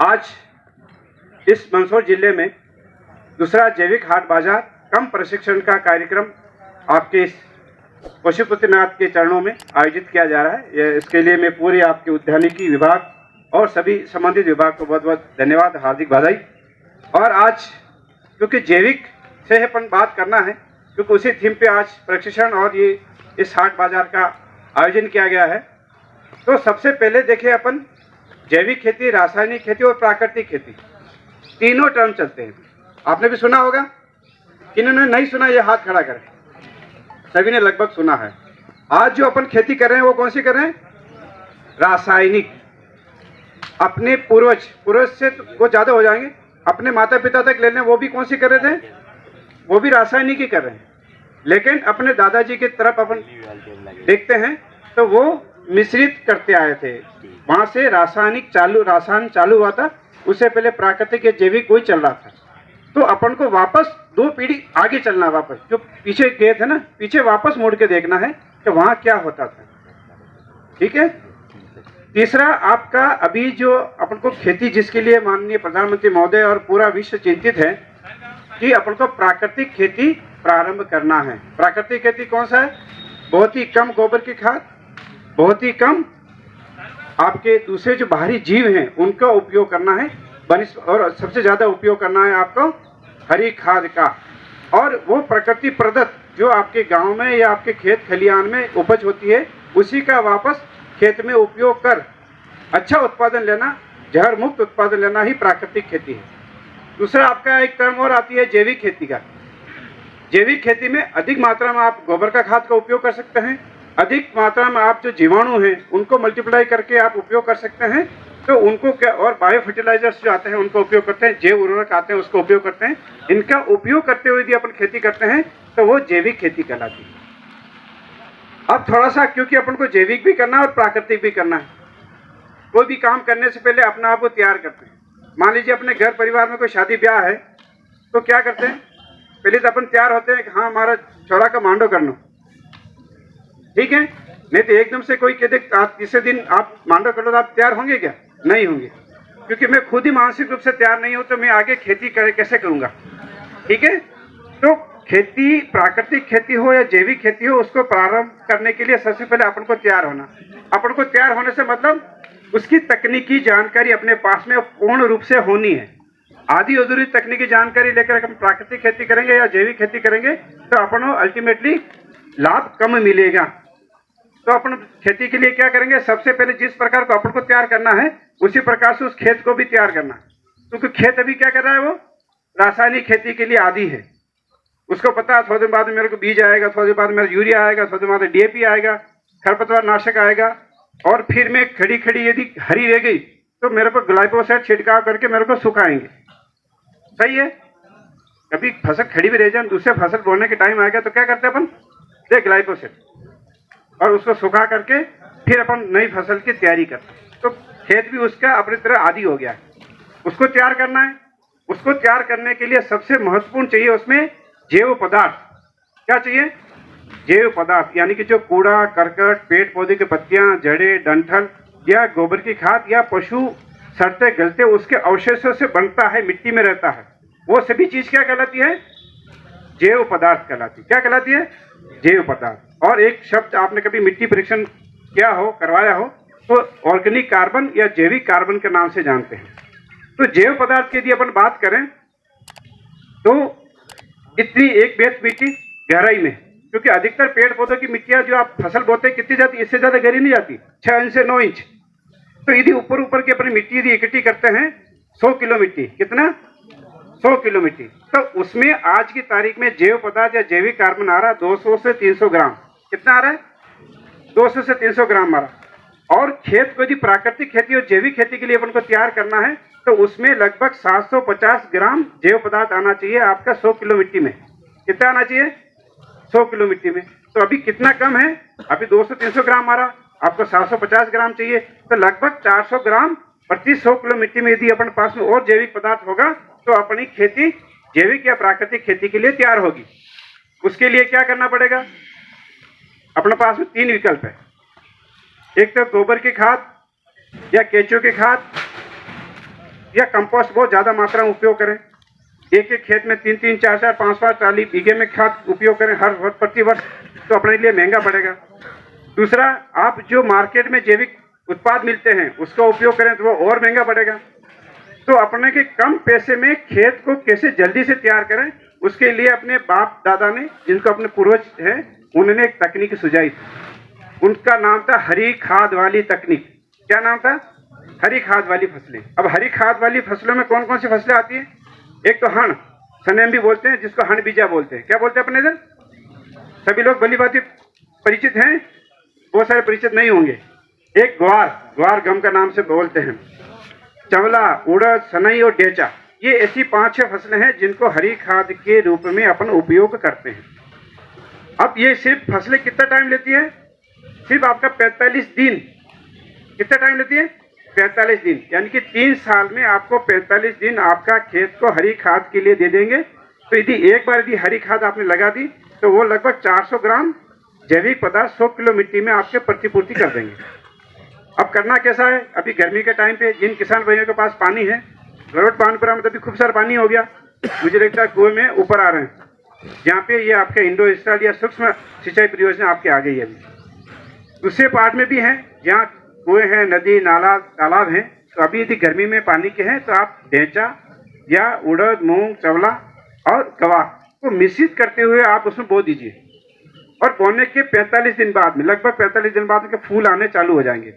आज इस मंदसौर जिले में दूसरा जैविक हाट बाजार कम प्रशिक्षण का कार्यक्रम आपके इस पशुपतिनाथ के चरणों में आयोजित किया जा रहा है। इसके लिए मैं पूरे आपके उद्यानिकी विभाग और सभी संबंधित विभाग को बहुत बहुत धन्यवाद, हार्दिक बधाई। और आज क्योंकि जैविक से अपन बात करना है, क्योंकि उसी थीम पे आज प्रशिक्षण और ये इस हाट बाजार का आयोजन किया गया है। तो सबसे पहले देखिए, अपन जैविक खेती, रासायनिक खेती और प्राकृतिक खेती तीनों टर्म चलते हैं। आपने भी सुना होगा, किन्होंने नहीं सुना ये हाथ खड़ा करें। सभी ने लगभग सुना है। आज जो अपन खेती कर रहे हैं वो कौन सी कर रहे हैं? रासायनिक। अपने पूर्वज से वो ज्यादा हो जाएंगे, अपने माता पिता तक ले लें, वो भी कौन सी कर रहे थे? वो भी रासायनिक ही कर रहे हैं। लेकिन अपने दादाजी की तरफ अपन देखते हैं तो वो मिश्रित करते आए थे। वहां से रसायन चालू हुआ था, उससे पहले प्राकृतिक या जैविक कोई चल रहा था। तो अपन को वापस 2 पीढ़ी आगे चलना, वापस जो पीछे गए थे ना, पीछे वापस मुड़ के देखना है कि वहां क्या होता था। ठीक है। तीसरा आपका अभी जो अपन को खेती, जिसके लिए माननीय प्रधानमंत्री महोदय और पूरा विश्व चिंतित है कि अपन को प्राकृतिक खेती प्रारंभ करना है। प्राकृतिक खेती कौन सा है? बहुत ही कम गोबर की खाद, बहुत ही कम आपके दूसरे जो बाहरी जीव हैं उनका उपयोग करना है, और सबसे ज्यादा उपयोग करना है आपको हरी खाद का। और वो प्रकृति प्रदत्त जो आपके गांव में या आपके खेत खलिहान में उपज होती है, उसी का वापस खेत में उपयोग कर अच्छा उत्पादन लेना, जहर मुक्त उत्पादन लेना ही प्राकृतिक खेती है। दूसरा आपका एक टर्म और आती है जैविक खेती का। जैविक खेती में अधिक मात्रा में आप गोबर का खाद का उपयोग कर सकते हैं, अधिक मात्रा में आप जो जीवाणु हैं उनको मल्टीप्लाई करके आप उपयोग कर सकते हैं। तो उनको क्या, और बायो फर्टिलाइजर्स जो आते हैं उनको उपयोग करते हैं, जैव उर्वरक आते हैं उसको उपयोग करते हैं। इनका उपयोग करते हुए यदि अपन खेती करते हैं तो वो जैविक खेती कहलाती है। अब थोड़ा सा, क्योंकि अपन को जैविक भी करना है और प्राकृतिक भी करना है, कोई भी काम करने से पहले अपने आप को तैयार करते हैं। मान लीजिए अपने घर परिवार में कोई शादी ब्याह है तो क्या करते हैं? पहले तो अपन तैयार होते हैं कि हाँ हमारा छोरा का मांडो करना, ठीक है। नहीं तो एकदम से कोई कह दे तीसरे दिन आप मांडो कर लो तो आप तैयार होंगे क्या? नहीं होंगे, क्योंकि मैं खुद ही मानसिक रूप से तैयार नहीं हूं तो मैं आगे खेती कैसे करूंगा। ठीक है। तो खेती, प्राकृतिक खेती हो या जैविक खेती हो, उसको प्रारंभ करने के लिए सबसे पहले अपन को तैयार होना। अपन को तैयार होने से मतलब उसकी तकनीकी जानकारी अपने पास में पूर्ण रूप से होनी है। आधी अधूरी तकनीकी जानकारी लेकर हम प्राकृतिक खेती करेंगे या जैविक खेती करेंगे तो अपन को अल्टीमेटली लाभ कम मिलेगा। तो अपन खेती के लिए क्या करेंगे? सबसे पहले जिस प्रकार को अपन को तैयार करना है उसी प्रकार से उस खेत को भी तैयार करना है। क्योंकि खेत अभी क्या कर रहा है? वो रासायनिक खेती के लिए आदी है। उसको पता है थोड़ी देर बाद मेरे को बीज आएगा, थोड़ी देर बाद मेरा यूरिया आएगा, थोड़ी देर बाद डीएपी आएगा, खरपतवार नाशक आएगा, और फिर मैं खड़ी यदि हरी रह गई तो मेरे को ग्लाइफोसेट छिड़काव करके मेरे को सुखाएंगे। सही है। कभी फसल खड़ी भी रह जाए, दूसरे फसल बोने के टाइम आएगा तो क्या करते हैं अपन? दे ग्लाइफोसेट, और उसको सुखा करके फिर अपन नई फसल की तैयारी करते हैं। तो खेत भी उसका अपनी तरह आदी हो गया है, उसको तैयार करना है। उसको तैयार करने के लिए सबसे महत्वपूर्ण चाहिए उसमें जैव पदार्थ। क्या चाहिए? जैव पदार्थ, यानी कि जो कूड़ा करकट, पेड़ पौधे की पत्तियां, जड़ें, डंठल या गोबर की खाद या पशु सड़ते गलते उसके अवशेषों से बनता है, मिट्टी में रहता है, वो सभी चीज क्या कहलाती है? जैव पदार्थ कहलाती है। क्या कहलाती है? जैव पदार्थ। और एक शब्द आपने कभी मिट्टी परीक्षण किया हो, करवाया हो, तो ऑर्गेनिक कार्बन या जैविक कार्बन के नाम से जानते हैं। तो जैव पदार्थ की यदि अपन बात करें तो इतनी एक बेत मिट्टी गहराई में, क्योंकि अधिकतर पेड़ पौधों की मिट्टियां जो आप फसल बोते हैं कितनी जाती? इससे ज्यादा गहरी नहीं जाती, 6 इंच से 9 इंच। तो यदि ऊपर की अपनी मिट्टी यदि इकट्ठी करते हैं 100 किलो मिट्टी, कितना? 100 किलो मिट्टी, तो उसमें आज की तारीख में जैव पदार्थ या जैविक कार्बन आ रहा है 200 से 300 ग्राम। कितना आ रहा है? 200 से 300 ग्राम आ रहा। और खेत को यदि प्राकृतिक खेती और जैविक खेती के लिए अपन को तैयार करना है तो उसमें लगभग 750 ग्राम जैव पदार्थ आना चाहिए आपका 100 किलो मिट्टी में। कितना आना चाहिए? 100 किलो मिट्टी में। तो अभी कितना कम है? अभी 200-300 ग्राम आ रहा, आपको 750 ग्राम चाहिए, तो लगभग 400 ग्राम प्रति 100 किलो मिट्टी में यदि अपन पास में और जैविक पदार्थ होगा तो अपनी खेती जैविक या प्राकृतिक खेती के लिए तैयार होगी। उसके लिए क्या करना पड़ेगा? अपने पास में 3 विकल्प है। एक तो गोबर की खाद या केंचुए की खाद या कंपोस्ट बहुत ज़्यादा मात्रा में उपयोग करें। एक एक खेत में 3-3, 4-4, 5-5 ट्राली बीघे में खाद उपयोग करें हर प्रति वर्ष, तो अपने लिए महंगा पड़ेगा। दूसरा, आप जो मार्केट में जैविक उत्पाद मिलते हैं उसका उपयोग करें तो वो और महंगा पड़ेगा। तो अपने के कम पैसे में खेत को कैसे जल्दी से तैयार करें, उसके लिए अपने बाप दादा ने, जिनको अपने पूर्वज हैं, उन्होंने एक तकनीक सुझाई थी। उनका नाम था हरी खाद वाली तकनीक। क्या नाम था? हरी खाद वाली फसलें। अब हरी खाद वाली फसलों में कौन कौन सी फसलें आती हैं? एक तो हण, सनेम भी बोलते हैं, जिसको हण बीजा बोलते हैं। क्या बोलते हैं अपने इधर? सभी लोग भली भांति परिचित हैं, बहुत सारे परिचित नहीं होंगे। एक ग्वार, ग्वार गम का नाम से बोलते हैं। चवला, उड़द, सनई और डेचा, ये ऐसी 5-6 फसलें हैं जिनको हरी खाद के रूप में अपन उपयोग करते हैं। अब ये सिर्फ फसलें कितना टाइम लेती है? सिर्फ आपका 45 दिन। कितना टाइम लेती है? 45 दिन, यानी कि 3 साल में आपको 45 दिन आपका खेत को हरी खाद के लिए दे देंगे। तो यदि एक बार यदि हरी खाद आपने लगा दी तो वो लगभग 400 ग्राम जैविक पदार्थ 100 किलो मिट्टी में आपके प्रतिपूर्ति कर देंगे। अब करना कैसा है? अभी गर्मी के टाइम पे जिन किसान भाइयों के पास पानी है, गरुड़ बांधपुरा में तो अभी खूब सारा पानी हो गया, मुझे लगता है कुएं में ऊपर आ रहे हैं, जहाँ पे ये आपके इंडो इंस्टॉल या सूक्ष्म सिंचाई परियोजना आपके आ गई है। अभी दूसरे पार्ट में भी हैं जहाँ कुएं हैं, नदी नाला तालाब हैं। तो अभी यदि गर्मी में पानी के हैं तो आप ढेंचा या उड़द, मूंग, चवला और गवार को मिश्रित करते हुए आप उसमें बो दीजिए। और बोने के 45 दिन बाद में, लगभग 45 दिन बाद उनके फूल आने चालू हो जाएंगे।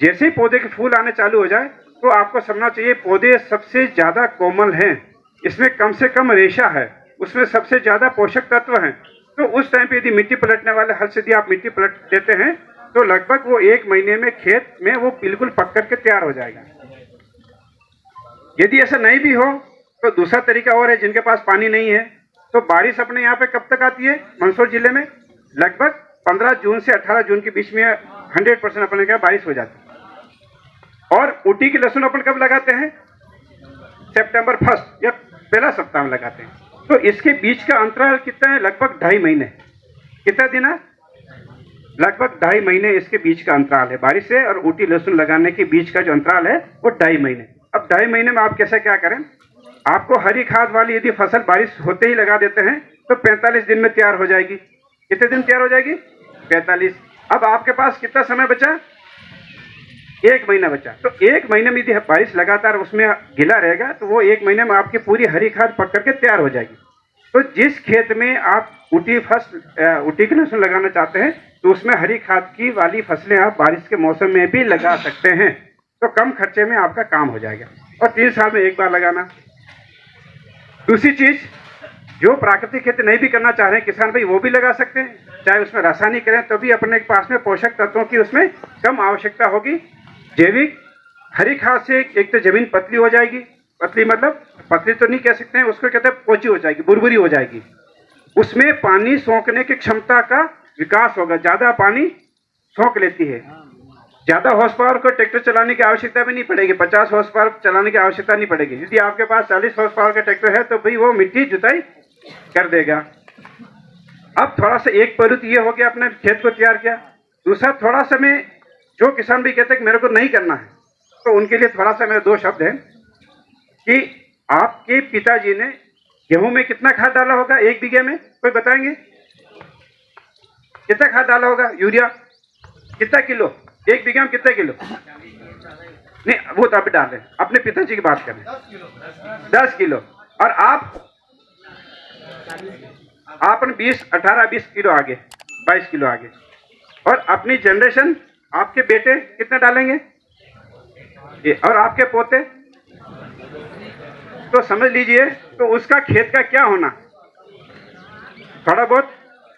जैसे ही पौधे के फूल आने चालू हो जाए तो आपको समझना चाहिए पौधे सबसे ज्यादा कोमल हैं, इसमें कम से कम रेशा है, उसमें सबसे ज्यादा पोषक तत्व हैं। तो उस टाइम पे यदि मिट्टी पलटने वाले हल से यदि आप मिट्टी पलट देते हैं तो लगभग वो 1 महीने में खेत में वो बिल्कुल पक करके तैयार हो जाएगा। यदि ऐसा नहीं भी हो तो दूसरा तरीका और है, जिनके पास पानी नहीं है तो बारिश अपने यहाँ पे कब तक आती है? मंदसौर जिले में लगभग 15 जून से 18 जून के बीच में 100% अपने क्या बारिश हो जाती है। और ऊटी की लहसुन अपन कब लगाते हैं? सितंबर 1 या पहला सप्ताह में लगाते हैं। तो इसके बीच का अंतराल कितना है? लगभग 2.5 महीने। कितना दिन है? लगभग 2.5 महीने इसके बीच का अंतराल है। बारिश से और ऊटी लहसुन लगाने के बीच का जो अंतराल है वो 2.5 महीने। अब 2.5 महीने में आप कैसे क्या करें? आपको हरी खाद वाली यदि फसल बारिश होते ही लगा देते हैं तो 45 दिन में तैयार हो जाएगी। कितने दिन तैयार हो जाएगी? 45। अब आपके पास कितना समय बचा? 1 महीना बचा। तो 1 महीने में यदि बारिश लगातार उसमें गिला रहेगा तो वो 1 महीने में आपकी पूरी हरी खाद पक करके तैयार हो जाएगी। तो जिस खेत में आप ऊटी की लहसुन लगाना चाहते हैं तो उसमें हरी खाद की वाली फसलें आप बारिश के मौसम में भी लगा सकते हैं। तो कम खर्चे में आपका काम हो जाएगा और 3 साल में एक बार लगाना। दूसरी चीज, जो प्राकृतिक खेती नहीं भी करना चाह रहे हैं किसान भाई, वो भी लगा सकते हैं, चाहे उसमें रासायनिक करें तो भी अपने पास में पोषक तत्वों की उसमें कम आवश्यकता होगी। जैविक हरी खाद से एक तो जमीन पतली हो जाएगी, पतली मतलब पतली तो नहीं कह सकते हैं, उसको कहते हैं पोची हो जाएगी, बुरबुरी हो जाएगी। उसमें पानी सोखने की क्षमता का विकास होगा, ज्यादा पानी सोख लेती है। ज्यादा हॉर्स पावर को ट्रैक्टर चलाने की आवश्यकता भी नहीं पड़ेगी, 50 हॉर्स पावर चलाने की आवश्यकता नहीं पड़ेगी। यदि आपके पास 40 हॉर्स पावर का ट्रैक्टर है तो भाई वो मिट्टी जुताई कर देगा। अब थोड़ा सा एक पहलू तो ये हो गया, अपने खेत को तैयार किया। दूसरा, थोड़ा सा मैं जो किसान भी कहते हैं कि मेरे को नहीं करना है, तो उनके लिए थोड़ा सा मेरे 2 शब्द हैं कि आपके पिताजी ने गेहूं में कितना खाद डाला होगा 1 बीघे में? कोई बताएंगे कितना खाद डाला होगा? यूरिया कितना किलो 1 बीघे में? कितना किलो? नहीं, वो तो आप डाल रहे हैं, अपने पिताजी की बात करें। 10 किलो। और आपने 18-20 किलो आगे, 22 किलो आगे। और अपनी जनरेशन आपके बेटे कितना डालेंगे? और आपके पोते, तो समझ लीजिए तो उसका खेत का क्या होना। थोड़ा बहुत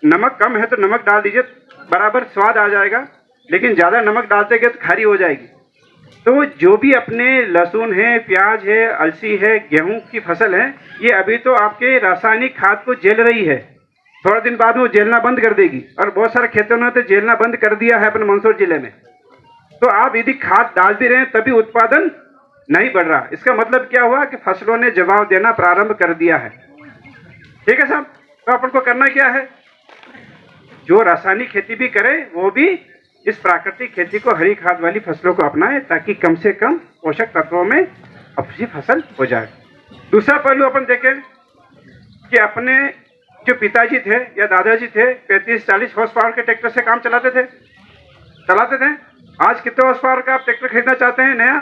नमक कम है तो नमक डाल दीजिए, बराबर स्वाद आ जाएगा, लेकिन ज्यादा नमक डालते गए तो खारी हो जाएगी। तो जो भी अपने लहसुन है, प्याज है, अलसी है, गेहूं की फसल है, ये अभी तो आपके रासायनिक खाद को झेल रही है, थोड़ा दिन बाद वो झेलना बंद कर देगी। और बहुत सारे खेतों ने तो झेलना बंद कर दिया है अपने मंदसौर जिले में। तो आप यदि खाद डाल भी रहे हैं तभी उत्पादन नहीं बढ़ रहा। इसका मतलब क्या हुआ कि फसलों ने जवाब देना प्रारंभ कर दिया है। ठीक है साहब, तो अपन को करना क्या है? जो रासायनिक खेती भी करे वो भी इस प्राकृतिक खेती को, हरी खाद वाली फसलों को अपनाए, ताकि कम से कम पोषक तत्वों में अच्छी फसल हो जाए। दूसरा पहलू अपन देखें कि अपने जो पिताजी थे या दादाजी थे 35-40 हॉर्स पावर के ट्रैक्टर से काम चलाते थे। आज कितने हॉर्स पावर का आप ट्रैक्टर खरीदना चाहते हैं नया?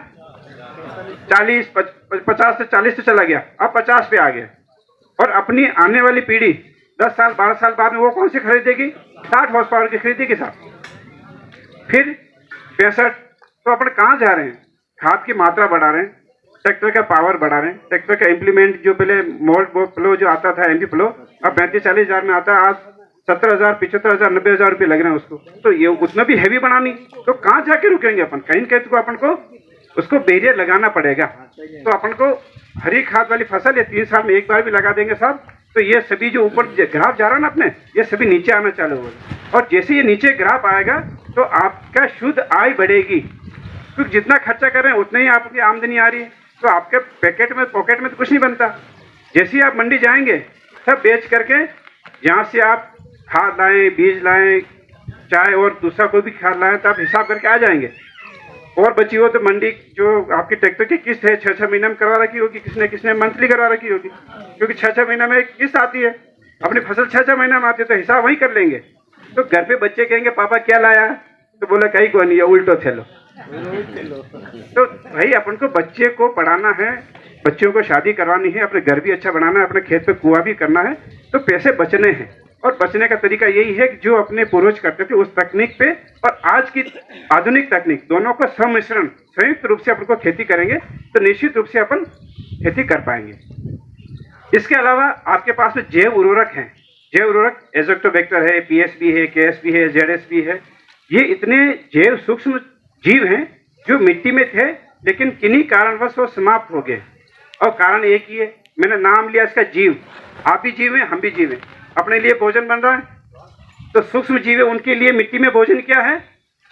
50 से 40 तो चला गया, अब 50 पे आ गया। और अपनी आने वाली पीढ़ी 10 साल 12 साल बाद में वो कौन सी खरीदेगी? 60 हॉर्स पावर की खरीदेगी साहब। फिर 65। तो अपन कहाँ जा रहे हैं? खाद की मात्रा बढ़ा रहे हैं, ट्रैक्टर का पावर बढ़ा रहे हैं, ट्रैक्टर का इम्प्लीमेंट जो पहले मोल्ड प्लो जो आता था एमपी प्लो, अब 35-40 हज़ार में आता है। आज 70,000 75,000 90,000 रुपये लग रहे हैं उसको। तो ये उतना भी हैवी बनानी, तो कहाँ जाके रुकेंगे अपन? कहीं न कहीं तो अपन को उसको बैरियर लगाना पड़ेगा। तो अपन को हरी खाद वाली फसल ये 3 साल में एक बार भी लगा देंगे साहब, तो ये सभी जो ऊपर ग्राफ जा रहा है ना अपने, ये सभी नीचे आना चालू होगा। और जैसे ये नीचे ग्राफ आएगा तो आपका शुद्ध आय बढ़ेगी, क्योंकि जितना खर्चा कर रहे हैं उतनी ही आपकी आमदनी आ रही है। तो आपके पॉकेट में तो कुछ नहीं बनता। जैसे ही आप मंडी जाएंगे सब बेच करके यहाँ से आप खाद लाएं, बीज लाएं, चाहे और दूसरा कोई भी खाद लाएं, तो आप हिसाब करके आ जाएंगे। और बची हो तो मंडी जो आपकी ट्रैक्टर की किस्त है 6-6 महीने में करवा रखी होगी, किसने मंथली करवा रखी होगी, क्योंकि 6-6 महीना में किस्त आती है। अपनी फसल 6-6 महीना में आती है, तो हिसाब वहीं कर लेंगे। तो घर पे बच्चे कहेंगे पापा क्या लाया, तो बोला कहीं को नहीं है, उल्टो थे लो। तो भाई अपन को बच्चे को पढ़ाना है, बच्चों को शादी करवानी है, अपने घर भी अच्छा बनाना है, अपने खेत पे कुआं भी करना है, तो पैसे बचने हैं। और बचने का तरीका यही है कि जो अपने पूर्वज करते थे उस तकनीक पे और आज की आधुनिक तकनीक दोनों का सम्मिश्रण संयुक्त रूप से अपन को खेती करेंगे तो निश्चित रूप से अपन खेती कर पाएंगे। इसके अलावा आपके पास में जैव उर्वरक हैं। जैव उर्वरक एजोक्टोबैक्टर है, पीएसबी है, केएसबी है, जेडएसबी है। ये इतने जैव सूक्ष्म जीव हैं जो मिट्टी में थे, लेकिन किन्हीं कारणवश वो समाप्त हो गए। और कारण एक ही है, मैंने नाम लिया इसका जीव। आप भी जीव हैं, हम भी जीव हैं, अपने लिए भोजन बन रहा है। तो सूक्ष्म जीव है, उनके लिए मिट्टी में भोजन क्या है?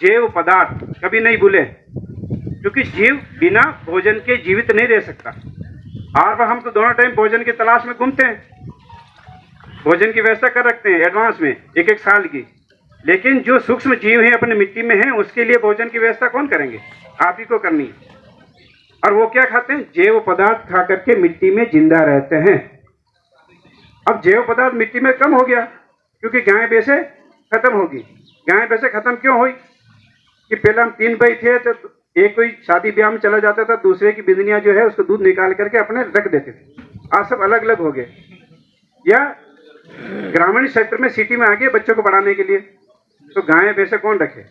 जैव पदार्थ। कभी नहीं भूले, क्योंकि जीव बिना भोजन के जीवित नहीं रह सकता। और हम तो दोनों टाइम भोजन की तलाश में घूमते हैं, भोजन की व्यवस्था कर रखते हैं एडवांस में 1-1 साल की। लेकिन जो सूक्ष्म जीव हैं अपने मिट्टी में हैं, उसके लिए भोजन की व्यवस्था कौन करेंगे? आप ही को करनी है। और वो क्या खाते हैं? जैव पदार्थ खा करके मिट्टी में जिंदा रहते हैं। अब जैव पदार्थ मिट्टी में कम हो गया, क्योंकि गाय भैंसे खत्म होगी। गाय भैंसे खत्म क्यों हुई? कि पहले हम 3 भाई थे, तो एक कोई शादी ब्याह में चला जाता था, दूसरे की बिंदनियां जो है उसको दूध निकाल करके अपने रख देते थे। आज सब अलग अलग हो गए। या ग्रामीण क्षेत्र में सिटी में आ गए बच्चों को पढ़ाने के लिए, तो गाय भैंसे कौन रखे?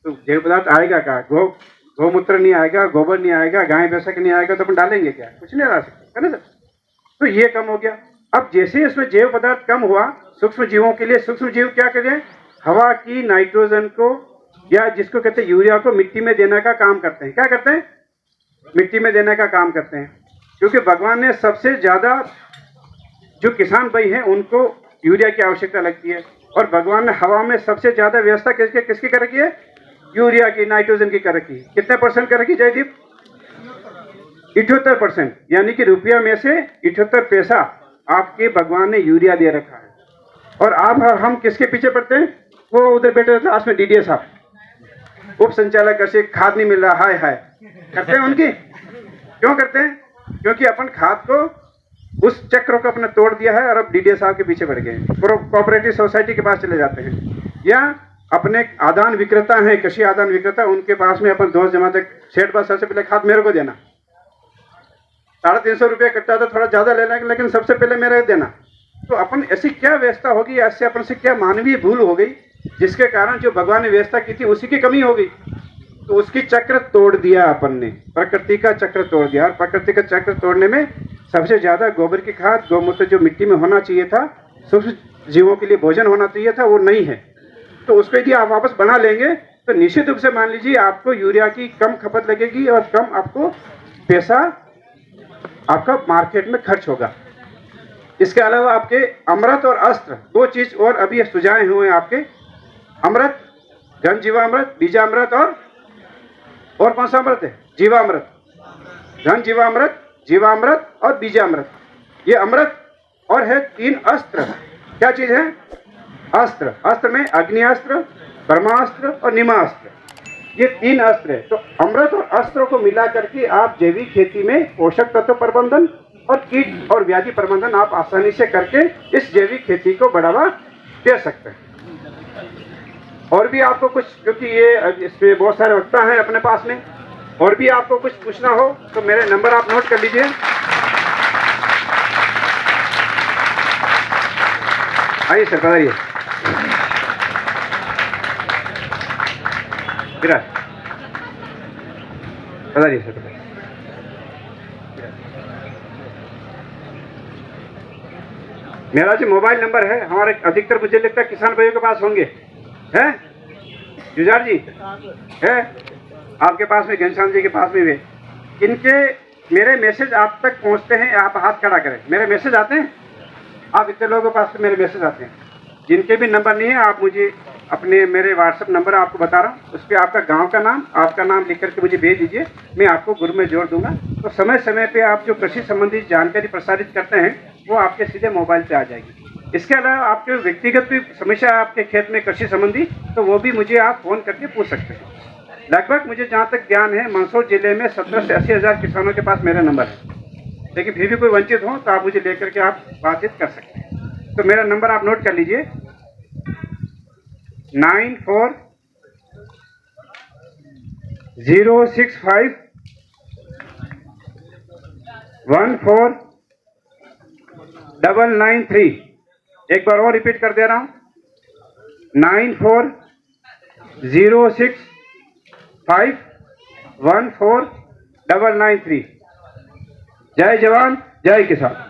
तो जैव पदार्थ आएगा कहाँ? गौमूत्र नहीं आएगा, गोबर नहीं आएगा, गाय भैंसा नहीं आएगा, तो अपन डालेंगे क्या? कुछ नहीं डाल सकते, है ना सर? तो ये कम हो गया। अब जैसे इसमें जैव पदार्थ कम हुआ, सूक्ष्म जीवों के लिए सूक्ष्म जीव क्या करें? हवा की नाइट्रोजन को या जिसको कहते हैं यूरिया को मिट्टी में देने का काम करते हैं। क्या करते हैं? मिट्टी में देने का काम करते हैं। क्योंकि भगवान ने सबसे ज्यादा जो किसान भाई हैं उनको यूरिया की आवश्यकता लगती है, और भगवान ने हवा में सबसे ज्यादा व्यवस्था किसकी कर रखी है? यूरिया की, नाइट्रोजन की कर रखी है। कितने % कर रखी जयदीप? 78%। यानी कि रुपया में से 78 पैसा आपके भगवान ने यूरिया दे रखा है। और आप हम किसके पीछे पड़ते हैं? वो उधर बैठे क्लास में डीडीए साहब, उप संचालक कृषि, खाद नहीं मिल रहा, हाय हाय करते हैं उनकी। क्यों करते हैं? क्योंकि अपन खाद को उस चक्र को अपने तोड़ दिया है और अब डीडीए साहब के पीछे पड़ गए हैं, कोऑपरेटिव सोसाइटी के पास चले जाते हैं, या अपने आदान विक्रेता हैं, कृषि आदान विक्रेता, उनके पास में अपन दोस्त जमा तक सेठ बात सबसे पहले खाद मेरे को देना। 350 रुपये कटता था, थोड़ा ज्यादा ले लेंगे, लेकिन सबसे पहले मेरे देना। तो अपन ऐसी क्या व्यवस्था होगी, ऐसे अपन से क्या मानवीय भूल हो गई, जिसके कारण जो भगवान ने व्यवस्था की थी उसी की कमी हो गई। तो उसकी चक्र तोड़ दिया अपन ने, प्रकृति का चक्र तोड़ दिया। और प्रकृति का चक्र तोड़ने में सबसे ज्यादा गोबर की खाद, गौमूत्र जो मिट्टी में होना चाहिए था, सूक्ष्म जीवों के लिए भोजन होना चाहिए था, वो नहीं है। तो उसको यदि आप वापस बना लेंगे तो निश्चित रूप से मान लीजिए आपको यूरिया की कम खपत लगेगी और कम आपको पैसा आपका मार्केट में खर्च होगा। इसके अलावा आपके अमृत और अस्त्र, 2 चीज और अभी सुझाए हुए हैं आपके। अमृत, घन जीवामृत, बीजामृत, और कौन सा अमृत है? जीवामृत। घन जीवामृत, जीवामृत और बीजामृत, ये अमृत। और है 3 अस्त्र। क्या चीज है? अस्त्र। अस्त्र में अग्निअस्त्र, ब्रह्मास्त्र और निमास्त्र। ये 3 अस्त्र है। तो अमृत और अस्त्रों को मिला करके आप जैविक खेती में पोषक तत्व प्रबंधन और कीट और व्याधि प्रबंधन आप आसानी से करके इस जैविक खेती को बढ़ावा दे सकते हैं। और भी आपको कुछ, क्योंकि ये इसमें बहुत सारे वक्ता हैं अपने पास में, और भी आपको कुछ पूछना हो तो मेरे नंबर आप नोट कर लीजिए। आइए सर, बताइए। बताइए सर, बताइए। मेरा जो मोबाइल नंबर है, हमारे अधिकतर मुझे लगता है किसान भाइयों के पास होंगे, हैं जुझार जी है, आपके पास में, घनश्याम जी के पास में भी। इनके मेरे मैसेज आप तक पहुंचते हैं, आप हाथ खड़ा करें, मेरे मैसेज आते हैं, आप इतने लोगों के पास मेरे मैसेज आते हैं। जिनके भी नंबर नहीं है, आप मुझे अपने, मेरे व्हाट्सएप नंबर आपको बता रहा हूँ, उस पर आपका गांव का नाम, आपका नाम लिख करके मुझे भेज दीजिए, मैं आपको ग्रुप में जोड़ दूंगा। तो समय समय पे आप जो कृषि संबंधी जानकारी प्रसारित करते हैं वो आपके सीधे मोबाइल पे आ जाएगी। इसके अलावा आपके व्यक्तिगत भी समस्या आपके खेत में कृषि संबंधी, तो वो भी मुझे आप फोन करके पूछ सकते हैं। लगभग मुझे जहाँ तक ध्यान है, मंदसौर जिले में 17 से 80 हज़ार किसानों के पास मेरा नंबर है, लेकिन फिर भी कोई वंचित हो तो आप मुझे लेकर के आप बातचीत कर सकते हैं। तो मेरा नंबर आप नोट कर लीजिए, 9406514993। एक बार और रिपीट कर दे रहा हूं, 9406514993। जय जवान जय किसान।